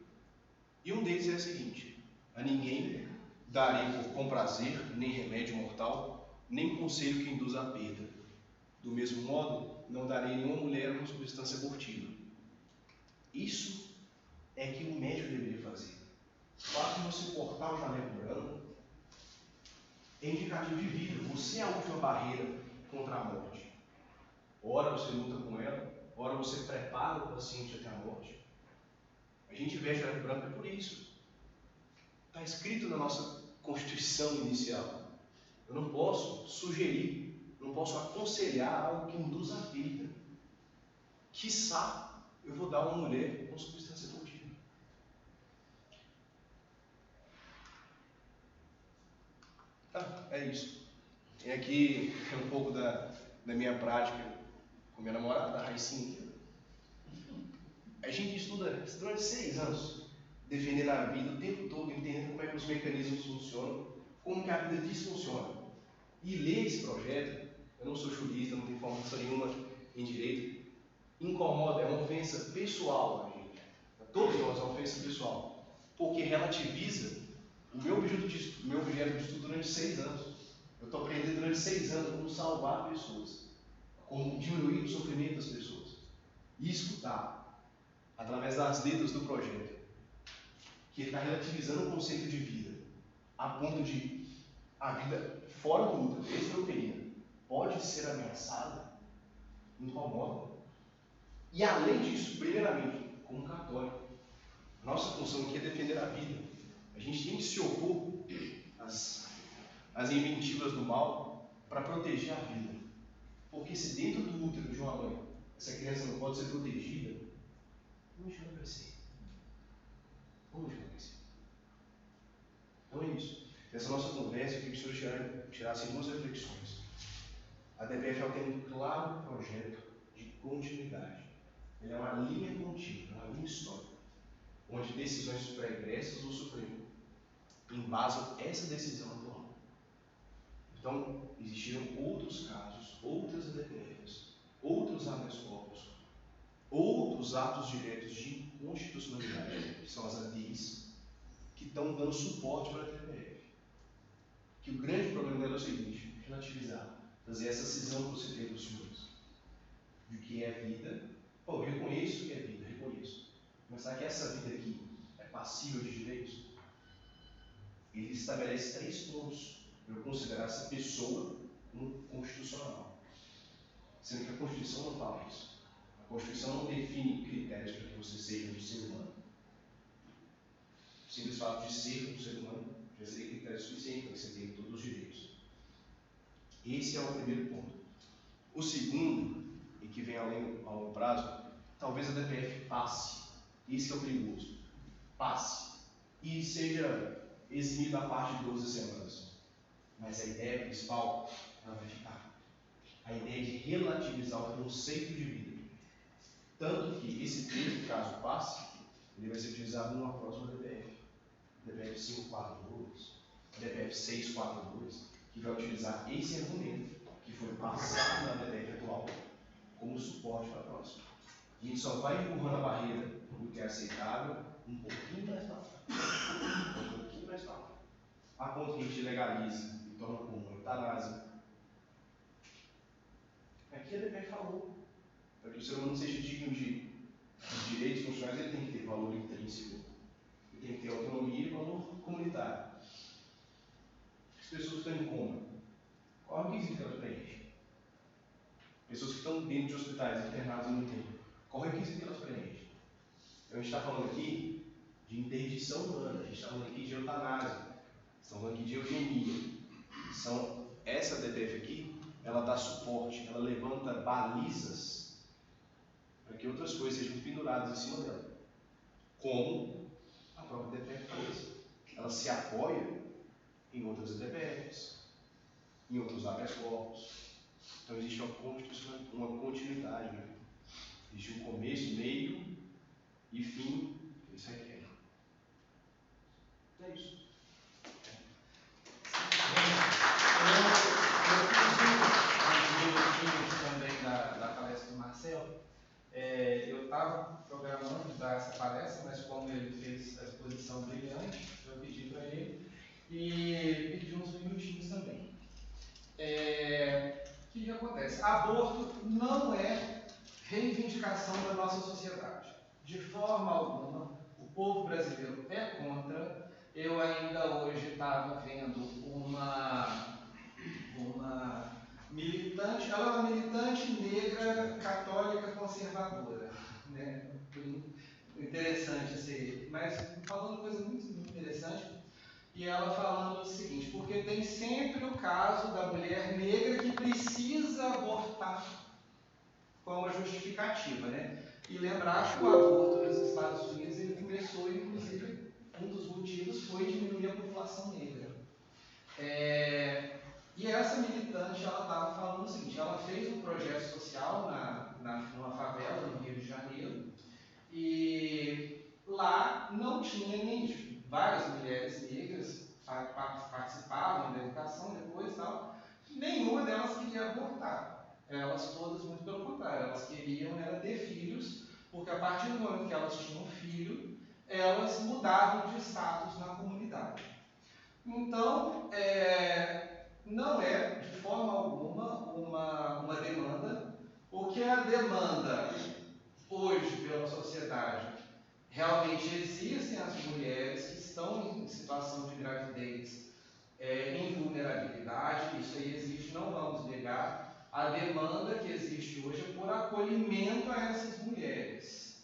E um deles é o seguinte: a ninguém darei por comprazer, nem remédio mortal, nem conselho que induza a perda. Do mesmo modo, não darei nenhuma mulher uma substância abortiva. Isso é que o médico deveria fazer. O fato de você cortar o jaleco branco é indicativo de vida. Você é a última barreira contra a morte. Ora você luta com ela, ora você prepara o paciente até a morte. A gente veste jaleco branco é por isso. Está escrito na nossa Constituição inicial. Eu não posso sugerir, não posso aconselhar algo que induz a vida. Quiçá eu vou dar a uma mulher uma substância abortiva. É isso. E aqui é um pouco da minha prática com minha namorada, a Raicinha. A gente estuda durante 6 anos, defendendo a vida o tempo todo, entendendo como é que os mecanismos funcionam, como que a vida disfunciona. E ler esse projeto, eu não sou jurista, não tenho formação nenhuma em direito, incomoda, é uma ofensa pessoal a gente. A todos nós é uma ofensa pessoal, porque relativiza o meu objeto de estudo durante 6 anos. Eu estou aprendendo durante 6 anos como salvar pessoas, como diminuir o sofrimento das pessoas. E escutar, através das letras do projeto, que ele está relativizando o conceito de vida, a ponto de a vida fora do útero, extrauterina, pode ser ameaçada, incomoda. E além disso, primeiramente, como católico, Nossa função aqui é defender a vida. A gente tem que se opor às inventivas do mal para proteger a vida. Porque se dentro do útero de uma mãe essa criança não pode ser protegida, onde vai crescer? Onde vai crescer? Então é isso. Nessa nossa conversa, eu queria que o senhor tirasse duas reflexões. A DPF ela tem um claro projeto de continuidade. Ele é uma linha contínua, uma linha histórica, onde decisões pregressas do Supremo embasam essa decisão atual. Então, existiram outros casos, outras DPFs, outros habeas corpus, outros atos diretos de inconstitucionalidade, que são as ADIs, que estão dando suporte para a DPF. Que o grande problema dela é o seguinte: relativizar, fazer essa cisão que você teve dos senhores, de que é vida. Pô, eu reconheço que é vida, reconheço. Mas será que essa vida aqui é passível de direitos? Ele estabelece 3 pontos para eu considerar essa pessoa como constitucional. Sendo que a Constituição não fala isso. A Constituição não define critérios para que você seja um ser humano. O simples fato de ser um ser humano já seria critério suficiente para que você tenha todos os direitos. Esse é o primeiro ponto. O segundo, e que vem ao longo prazo, talvez a DPF passe. Isso é o perigoso. Passe. E seja eximida a parte de 12 semanas. Mas a ideia principal, ela vai ficar. A ideia de relativizar o conceito de vida. Tanto que esse texto, caso passe, ele vai ser utilizado numa próxima DPF. DPF 542, DPF 642, que vai utilizar esse argumento que foi passado na DPF atual como suporte para a próxima. A gente só vai empurrando a barreira do que é aceitável um pouquinho mais para frente. Um pouquinho mais para frente. A ponto que a gente legaliza e torna comum a eutanásia. Aqui a DPF falou. Para que o ser humano seja digno de direitos funcionais, ele tem que ter valor intrínseco. Ele tem que ter autonomia e valor comunitário. As pessoas que estão em coma, qual é o requisito que elas preenchem? Pessoas que estão dentro de hospitais, internadas no tempo, qual é o requisito que elas preenchem? Então a gente está falando aqui de interdição humana, a gente está falando aqui de eutanásia, estamos falando aqui de eugenia. Essa DPF aqui, ela dá suporte, ela levanta balizas para que outras coisas sejam penduradas em cima dela. Como a própria DPF faz. Ela se apoia em outras DPFs, em outros habeas corpus. Então existe uma continuidade, né? Existe um começo, meio e fim que eles requerem. É isso. Eu fiz um também da palestra do Marcelo. Eu estava programando dar essa palestra, mas como ele fez a exposição brilhante, eu pedi para ele e pedi uns minutinhos também. O que acontece? Aborto não é reivindicação da nossa sociedade. De forma alguma, o povo brasileiro é contra. Eu ainda hoje estava vendo uma militante, ela é uma militante negra, católica, conservadora, né? Interessante assim, mas falando coisa muito interessante, e ela falando o seguinte: porque tem sempre o caso da mulher negra que precisa abortar como justificativa, né? E lembrar que o aborto nos Estados Unidos ele começou, inclusive, um dos motivos foi diminuir a população negra. E essa militante, ela estava falando o seguinte: ela fez um projeto social numa favela no Rio de Janeiro, e lá não tinha nem várias mulheres negras participavam da educação depois e tal, nenhuma delas queria abortar. Elas todas, muito pelo contrário, elas queriam era ter filhos, porque a partir do momento que elas tinham filho, elas mudavam de status na comunidade. Então, não é de forma alguma uma demanda, porque a demanda hoje pela sociedade realmente existem as mulheres que estão em situação de gravidez em vulnerabilidade, isso aí existe, não vamos negar. A demanda que existe hoje é por acolhimento a essas mulheres.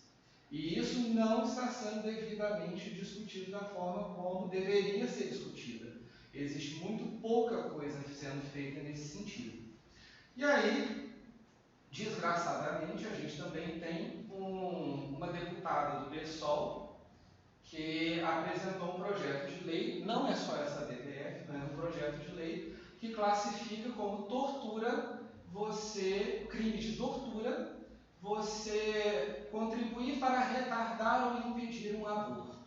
E isso não está sendo devidamente discutido da forma como deveria ser discutida. Existe muito pouca coisa sendo feita nesse sentido. E aí, desgraçadamente, a gente também tem uma deputada do PSOL que apresentou um projeto de lei, não é só essa DPF, mas é um projeto de lei que classifica como tortura crime de tortura, você contribuir para retardar ou impedir um aborto.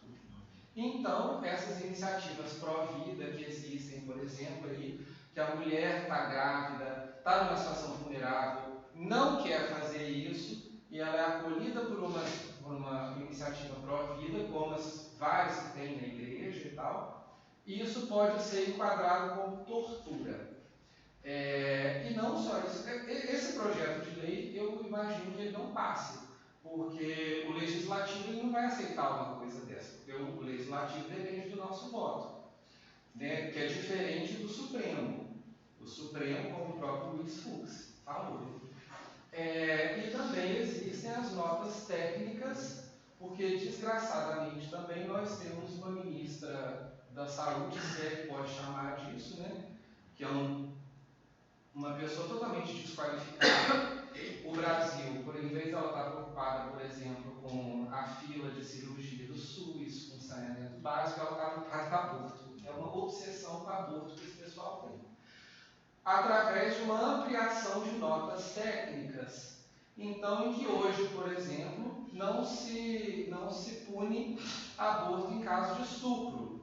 Então, essas iniciativas pró-vida que existem, por exemplo, aí, que a mulher está grávida, está numa situação vulnerável, não quer fazer isso, e ela é acolhida por uma iniciativa pró-vida, como as várias que tem na igreja e tal, isso pode ser enquadrado como tortura. E não só isso, esse projeto de lei, eu imagino que ele não passe, porque o legislativo ele não vai aceitar uma coisa dessa, porque o legislativo depende do nosso voto, né, que é diferente do Supremo. O Supremo, como o próprio Luiz Fux falou. E também existem as notas técnicas, porque desgraçadamente também nós temos uma ministra da Saúde, se é que pode chamar disso, né, que é uma pessoa totalmente desqualificada. O Brasil, em vez dela estar preocupada, por exemplo, com a fila de cirurgia do SUS, com saneamento básico, ela está preocupada com aborto. É uma obsessão com aborto que esse pessoal tem. Através de uma ampliação de notas técnicas. Então, em que hoje, por exemplo, não se pune aborto em caso de estupro.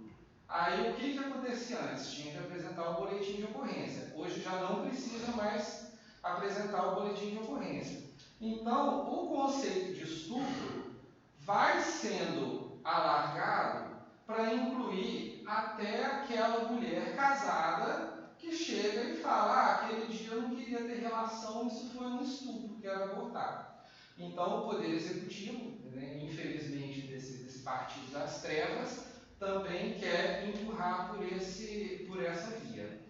Aí o que acontecia antes? Tinha que apresentar o boletim de ocorrência. Hoje já não precisa mais apresentar o boletim de ocorrência. Então, o conceito de estupro vai sendo alargado para incluir até aquela mulher casada que chega e fala: aquele dia eu não queria ter relação, isso foi um estupro, quero abortar. Então, o Poder Executivo, né, infelizmente, desse partido das trevas, também quer empurrar por essa via.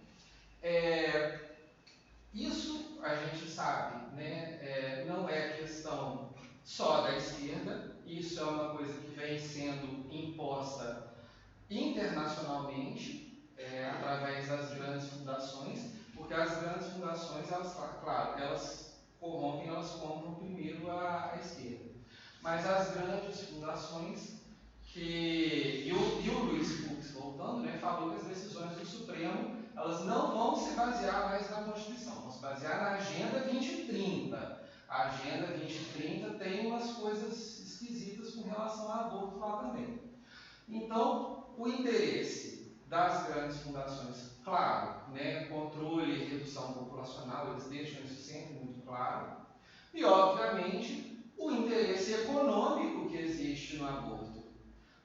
Isso a gente sabe, né, não é questão só da esquerda, isso é uma coisa que vem sendo imposta internacionalmente, através das grandes fundações, porque as grandes fundações, elas, claro, elas corrompem, elas compram primeiro a esquerda. Mas as grandes fundações e o Luiz Fux, voltando, né, falou que as decisões do Supremo elas não vão se basear mais na Constituição, vão se basear na Agenda 2030. A Agenda 2030 tem umas coisas esquisitas com relação ao aborto lá também. Então, o interesse das grandes fundações, claro, né, controle e redução populacional, eles deixam isso sempre muito claro, e, obviamente, o interesse econômico que existe no aborto.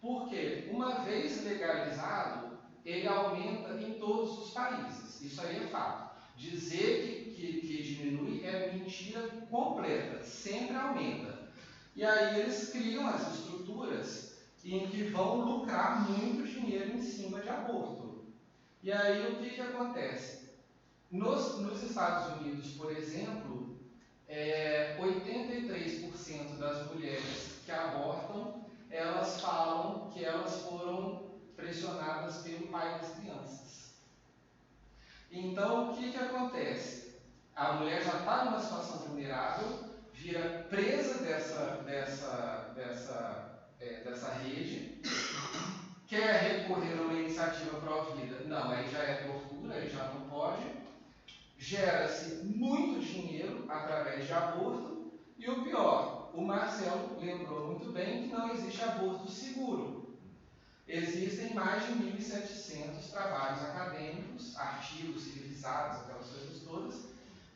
Porque, uma vez legalizado, ele aumenta em todos os países. Isso aí é fato. Dizer que diminui é mentira completa, sempre aumenta. E aí eles criam as estruturas em que vão lucrar muito dinheiro em cima de aborto. E aí o que acontece? Nos Estados Unidos, por exemplo, 83% das mulheres que abortam, elas falam que elas foram pressionadas pelo pai das crianças. Então, o que acontece? A mulher já está numa situação vulnerável, vira presa dessa rede, quer recorrer a uma iniciativa pró-vida, não, aí já é tortura, aí já não pode, gera-se muito dinheiro através de aborto, e o pior, o Marcelo lembrou muito bem que não existe aborto seguro. Existem mais de 1.700 trabalhos acadêmicos, artigos revisados, aquelas coisas todas,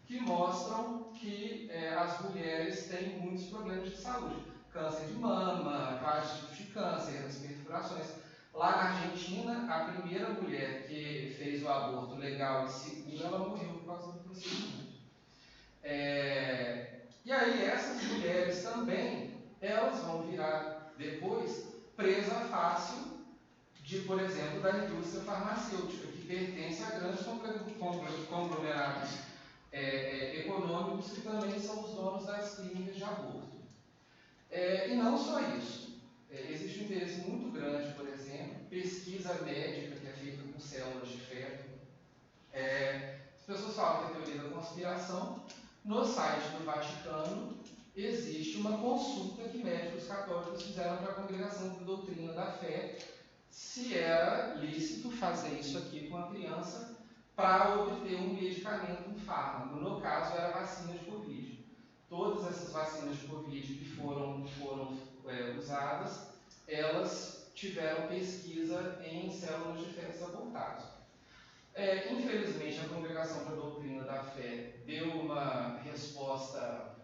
que mostram que as mulheres têm muitos problemas de saúde. Câncer de mama, vários tipos de câncer, as perfurações. Lá na Argentina, a primeira mulher que fez o aborto legal e seguro, ela morreu por causa do procedimento. E aí essas mulheres também, elas vão virar depois presa fácil de, por exemplo, da indústria farmacêutica, que pertence a grandes conglomerados econômicos que também são os donos das clínicas de aborto. E não só isso. Existe um interesse muito grande, por exemplo, pesquisa médica que é feita com células de feto. As pessoas falam que é teoria da conspiração. No site do Vaticano existe uma consulta que médicos católicos fizeram para a Congregação de Doutrina da Fé se era lícito fazer isso aqui com a criança para obter um medicamento, um fármaco. No caso, era a vacina de Covid. Todas essas vacinas de Covid que foram usadas, elas tiveram pesquisa em células de fetos abortados. Infelizmente, a Congregação da Doutrina da Fé deu uma resposta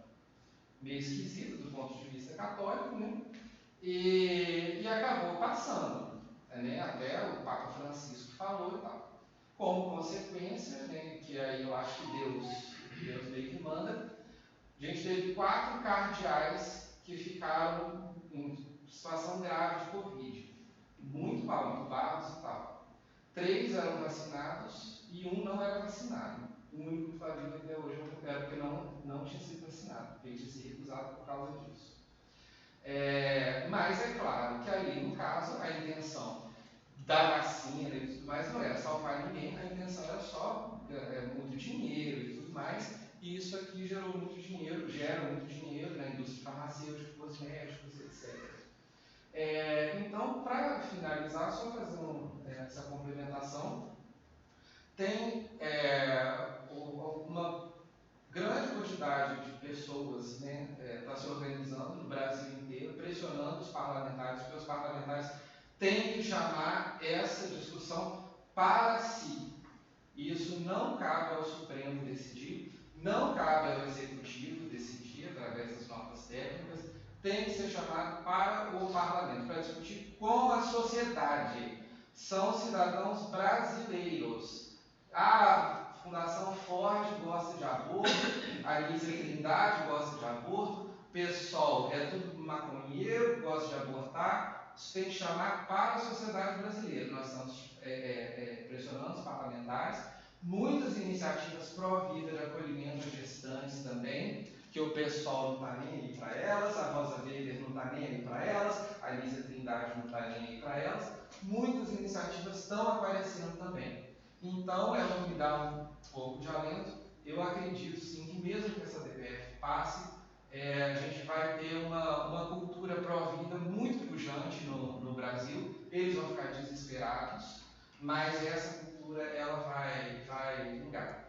meio esquisita do ponto de vista católico, né? E acabou passando, né? Até o Papa Francisco falou e tal. Como consequência, né, que aí eu acho que Deus meio que manda, a gente teve 4 cardeais que ficaram em situação grave de Covid, muito mal entubados e tal. 3 eram vacinados e 1 não era vacinado. O único que está vivo até hoje era porque não tinha sido vacinado, porque ele tinha se recusado por causa disso. Mas é claro que ali, no caso, a intenção da vacina e tudo mais não era salvar ninguém, a intenção era só muito dinheiro e tudo mais, e isso aqui gera muito dinheiro na indústria farmacêutica, cosméticos, etc. Então, para finalizar, só fazer essa complementação, tem uma grande quantidade de pessoas está se organizando no Brasil inteiro, pressionando os parlamentares, porque os parlamentares têm que chamar essa discussão para si. Isso não cabe ao Supremo decidir, não cabe ao Executivo decidir através das normas técnicas, tem que ser chamado para o parlamento, para discutir com a sociedade. São cidadãos brasileiros. A Fundação Ford gosta de aborto, a Lígia Trindade gosta de aborto, o PSOL é tudo maconheiro, gosta de abortar. Isso tem que chamar para a sociedade brasileira. Nós estamos pressionando os parlamentares, muitas iniciativas pró-vida de acolhimento a gestantes também, que o PSOL não está nem aí para elas, a Rosa Weber não está nem aí para elas, a Lígia Trindade não está nem aí para elas. Muitas iniciativas estão aparecendo também. Então, é o que me dá um pouco de alento. Eu acredito sim que mesmo que essa DPF passe, a gente vai ter uma cultura pró-vida muito pujante no Brasil. Eles vão ficar desesperados, mas essa cultura ela vai vingar.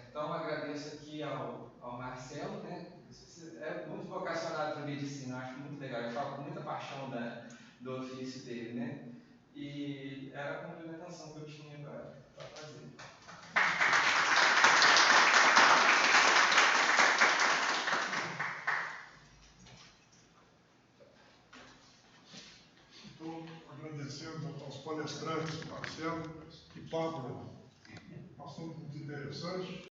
Então, agradeço aqui ao Marcelo, né? É muito vocacionado para medicina, acho muito legal. Eu falo com muita paixão do ofício dele, né? E era a complementação que eu tinha para fazer. Estou agradecendo aos palestrantes, Marcelo e Pablo, assunto muito interessante.